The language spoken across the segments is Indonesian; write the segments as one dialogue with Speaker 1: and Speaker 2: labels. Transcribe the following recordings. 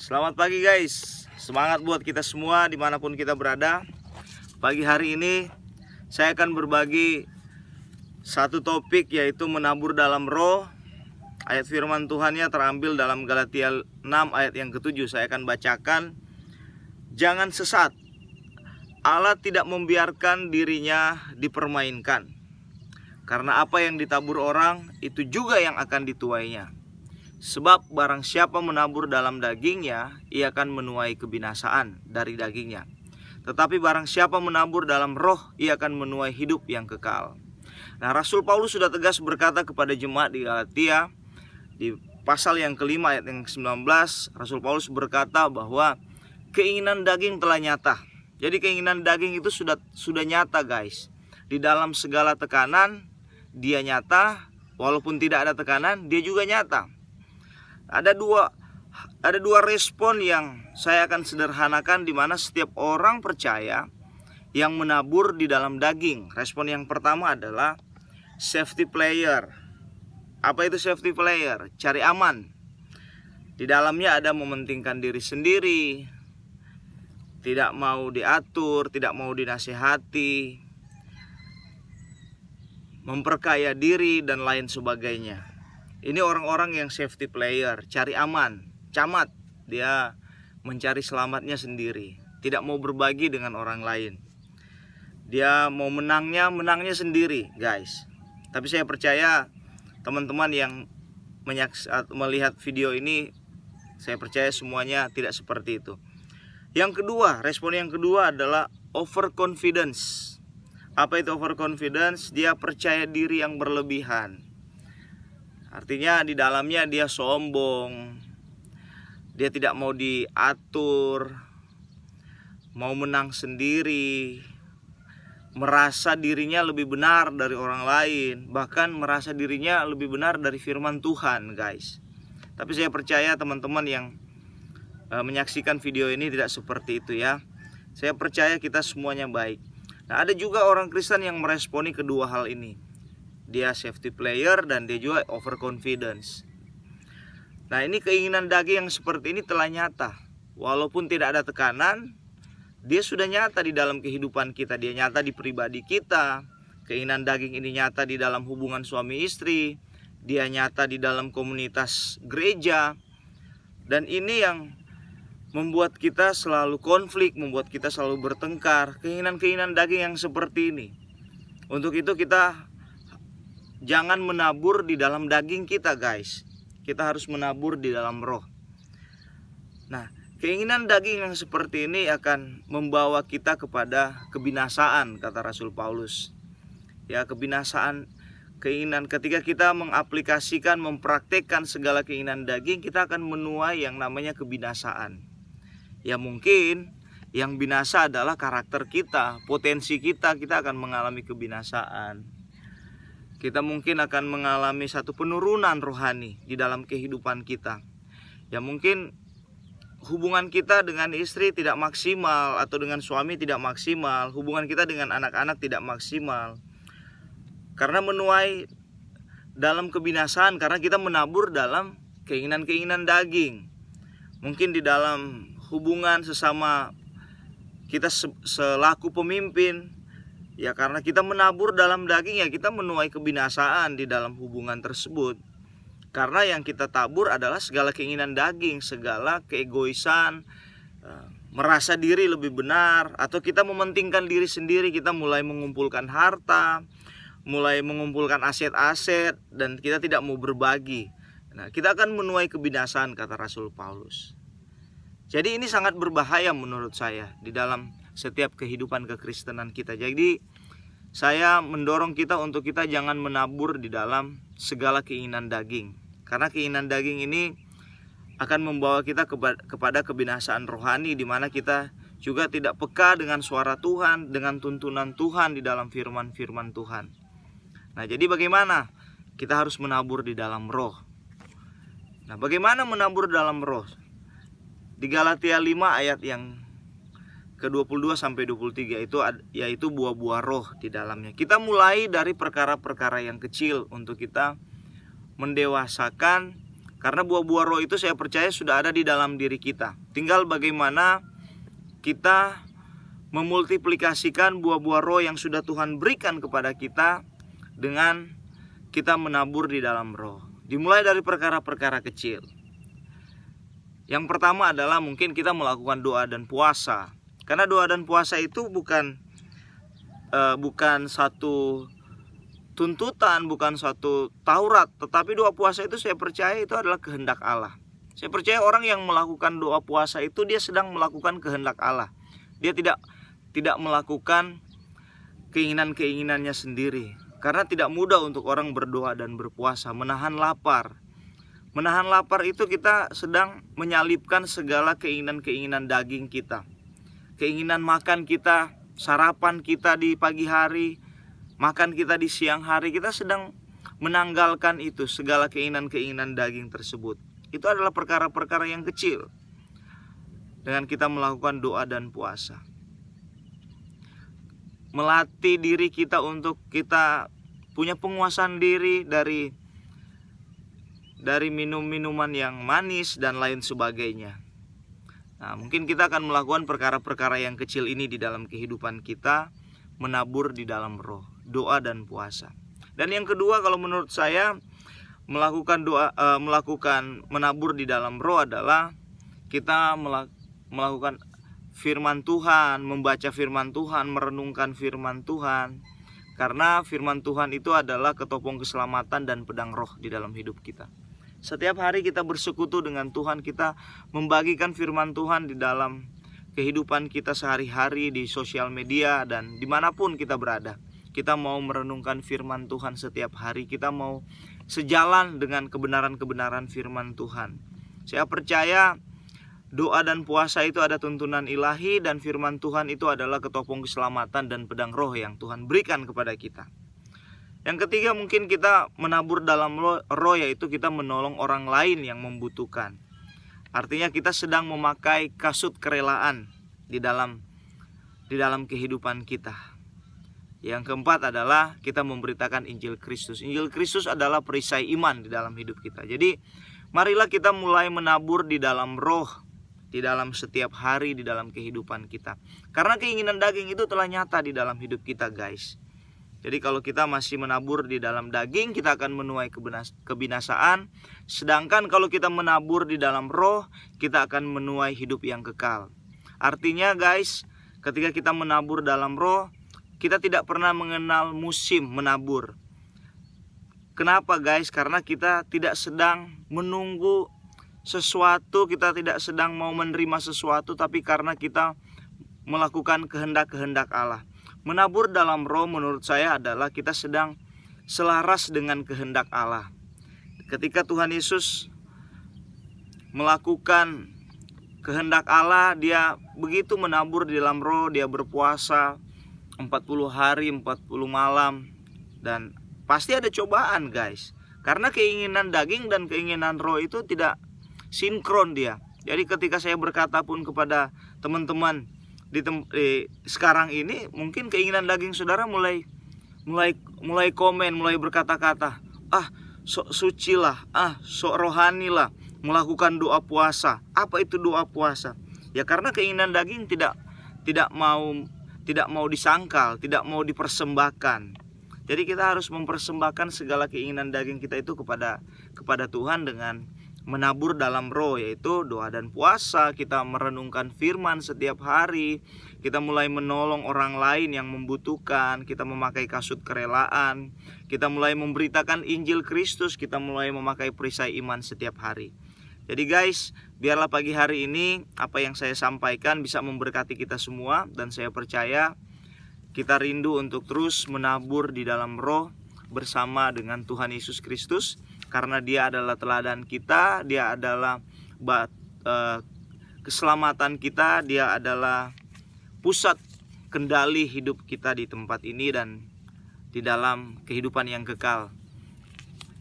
Speaker 1: Selamat pagi guys, semangat buat kita semua dimanapun kita berada. Pagi hari ini saya akan berbagi satu topik, yaitu menabur dalam roh. Ayat firman Tuhannya terambil dalam Galatia 6 ayat yang ke-7. Saya akan bacakan. Jangan sesat, Allah tidak membiarkan dirinya dipermainkan. Karena apa yang ditabur orang, itu juga yang akan dituainya. Sebab barang siapa menabur dalam dagingnya, ia akan menuai kebinasaan dari dagingnya. Tetapi barang siapa menabur dalam roh, ia akan menuai hidup yang kekal. Nah, Rasul Paulus sudah tegas berkata kepada jemaat di Galatia, di pasal yang kelima ayat yang ke-19, Rasul Paulus berkata bahwa keinginan daging telah nyata. Jadi keinginan daging itu sudah nyata guys. Di dalam segala tekanan, dia nyata. Walaupun tidak ada tekanan, dia juga nyata. Ada dua respon yang saya akan sederhanakan, di mana setiap orang percaya yang menabur di dalam daging. Respon yang pertama adalah safety player. Apa itu safety player? Cari aman. Di dalamnya ada mementingkan diri sendiri, tidak mau diatur, tidak mau dinasihati, memperkaya diri dan lain sebagainya. Ini orang-orang yang safety player, cari aman, camat. Dia mencari selamatnya sendiri, tidak mau berbagi dengan orang lain. Dia mau menangnya sendiri guys. Tapi saya percaya teman-teman yang melihat video ini, saya percaya semuanya tidak seperti itu. Yang kedua, respon yang kedua adalah overconfidence. Apa itu overconfidence? Dia percaya diri yang berlebihan. Artinya di dalamnya dia sombong, dia tidak mau diatur, mau menang sendiri, merasa dirinya lebih benar dari orang lain, bahkan merasa dirinya lebih benar dari firman Tuhan guys. Tapi saya percaya teman-teman yang menyaksikan video ini tidak seperti itu ya. Saya percaya kita semuanya baik. Nah, ada juga orang Kristen yang meresponi kedua hal ini. Dia safety player dan dia juga overconfidence. Nah, ini keinginan daging yang seperti ini telah nyata. Walaupun tidak ada tekanan, dia sudah nyata di dalam kehidupan kita. Dia nyata di pribadi kita. Keinginan daging ini nyata di dalam hubungan suami istri. Dia nyata di dalam komunitas gereja. Dan ini yang membuat kita selalu konflik, membuat kita selalu bertengkar. Keinginan-keinginan daging yang seperti ini. Untuk itu kita jangan menabur di dalam daging kita guys. Kita harus menabur di dalam roh. Nah, keinginan daging yang seperti ini akan membawa kita kepada kebinasaan, kata Rasul Paulus. Ya, kebinasaan, keinginan ketika kita mengaplikasikan, mempraktekkan segala keinginan daging, kita akan menuai yang namanya kebinasaan. Ya, mungkin yang binasa adalah karakter kita, potensi kita akan mengalami kebinasaan. Kita mungkin akan mengalami satu penurunan rohani di dalam kehidupan kita. Ya, mungkin hubungan kita dengan istri tidak maksimal, atau dengan suami tidak maksimal, hubungan kita dengan anak-anak tidak maksimal. Karena menuai dalam kebinasaan, karena kita menabur dalam keinginan-keinginan daging. Mungkin di dalam hubungan sesama kita selaku pemimpin, ya karena kita menabur dalam daging, ya kita menuai kebinasaan di dalam hubungan tersebut. Karena yang kita tabur adalah segala keinginan daging, segala keegoisan, merasa diri lebih benar, atau kita mementingkan diri sendiri. Kita mulai mengumpulkan harta, mulai mengumpulkan aset-aset, dan kita tidak mau berbagi. Nah, kita akan menuai kebinasaan, kata Rasul Paulus. Jadi ini sangat berbahaya menurut saya di dalam setiap kehidupan kekristenan kita. Jadi saya mendorong kita untuk kita jangan menabur di dalam segala keinginan daging. Karena keinginan daging ini akan membawa kita kepada kebinasaan rohani, di mana kita juga tidak peka dengan suara Tuhan, dengan tuntunan Tuhan di dalam firman-firman Tuhan. Nah, jadi bagaimana? Kita harus menabur di dalam roh. Nah, bagaimana menabur dalam roh? Di Galatia 5 ayat yang ke-22 sampai 23 itu yaitu buah-buah roh di dalamnya. Kita mulai dari perkara-perkara yang kecil untuk kita mendewasakan Karena buah-buah roh itu saya percaya sudah ada di dalam diri kita. Tinggal bagaimana kita memultiplikasikan buah-buah roh yang sudah Tuhan berikan kepada kita dengan kita menabur di dalam roh. Dimulai dari perkara-perkara kecil. Yang pertama adalah mungkin kita melakukan doa dan puasa. Karena doa dan puasa itu bukan satu tuntutan, bukan suatu Taurat, tetapi doa puasa itu saya percaya itu adalah kehendak Allah. Saya percaya orang yang melakukan doa puasa itu dia sedang melakukan kehendak Allah. Dia tidak melakukan keinginan-keinginannya sendiri. Karena tidak mudah untuk orang berdoa dan berpuasa, menahan lapar. Menahan lapar itu kita sedang menyalipkan segala keinginan-keinginan daging kita. Keinginan makan kita, sarapan kita di pagi hari, makan kita di siang hari, kita sedang menanggalkan itu, segala keinginan-keinginan daging tersebut. Itu adalah perkara-perkara yang kecil dengan kita melakukan doa dan puasa. Melatih diri kita untuk kita punya penguasaan diri dari minum-minuman yang manis dan lain sebagainya. Nah, mungkin kita akan melakukan perkara-perkara yang kecil ini di dalam kehidupan kita, menabur di dalam roh, doa dan puasa. Dan yang kedua, kalau menurut saya melakukan menabur di dalam roh adalah kita melakukan firman Tuhan, membaca firman Tuhan, merenungkan firman Tuhan. Karena firman Tuhan itu adalah ketopong keselamatan dan pedang roh di dalam hidup kita. Setiap hari kita bersekutu dengan Tuhan, kita membagikan firman Tuhan di dalam kehidupan kita sehari-hari, di sosial media dan dimanapun kita berada. Kita mau merenungkan firman Tuhan setiap hari, kita mau sejalan dengan kebenaran-kebenaran firman Tuhan. Saya percaya doa dan puasa itu ada tuntunan ilahi, dan firman Tuhan itu adalah ketopong keselamatan dan pedang roh yang Tuhan berikan kepada kita. Yang ketiga, mungkin kita menabur dalam roh, yaitu kita menolong orang lain yang membutuhkan. Artinya kita sedang memakai kasut kerelaan di dalam kehidupan kita. Yang keempat adalah kita memberitakan Injil Kristus. Injil Kristus adalah perisai iman di dalam hidup kita. Jadi marilah kita mulai menabur di dalam roh, di dalam setiap hari, di dalam kehidupan kita. Karena keinginan daging itu telah nyata di dalam hidup kita, guys. Jadi kalau kita masih menabur di dalam daging, kita akan menuai kebinasaan. Sedangkan kalau kita menabur di dalam roh, kita akan menuai hidup yang kekal. Artinya guys, ketika kita menabur dalam roh, kita tidak pernah mengenal musim menabur. Kenapa guys? Karena kita tidak sedang menunggu sesuatu, kita tidak sedang mau menerima sesuatu, tapi karena kita melakukan kehendak-kehendak Allah. Menabur dalam roh menurut saya adalah kita sedang selaras dengan kehendak Allah. Ketika Tuhan Yesus melakukan kehendak Allah, dia begitu menabur di dalam roh, dia berpuasa 40 hari 40 malam, dan pasti ada cobaan guys. Karena keinginan daging dan keinginan roh itu tidak sinkron dia. Jadi ketika saya berkata pun kepada teman-teman sekarang ini, mungkin keinginan daging saudara mulai komen, mulai berkata-kata, sok suci lah, sok rohani lah, melakukan doa puasa. Apa itu doa puasa? Ya karena keinginan daging tidak mau disangkal, tidak mau dipersembahkan. Jadi kita harus mempersembahkan segala keinginan daging kita itu kepada Tuhan dengan menabur dalam roh, yaitu doa dan puasa. Kita merenungkan firman setiap hari, kita mulai menolong orang lain yang membutuhkan, kita memakai kasut kerelaan, kita mulai memberitakan Injil Kristus, kita mulai memakai perisai iman setiap hari. Jadi guys, biarlah pagi hari ini apa yang saya sampaikan bisa memberkati kita semua, dan saya percaya kita rindu untuk terus menabur di dalam roh bersama dengan Tuhan Yesus Kristus. Karena dia adalah teladan kita, dia adalah keselamatan kita, dia adalah pusat kendali hidup kita di tempat ini dan di dalam kehidupan yang kekal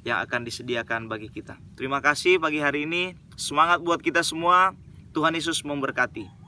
Speaker 1: yang akan disediakan bagi kita. Terima kasih pagi hari ini, semangat buat kita semua, Tuhan Yesus memberkati.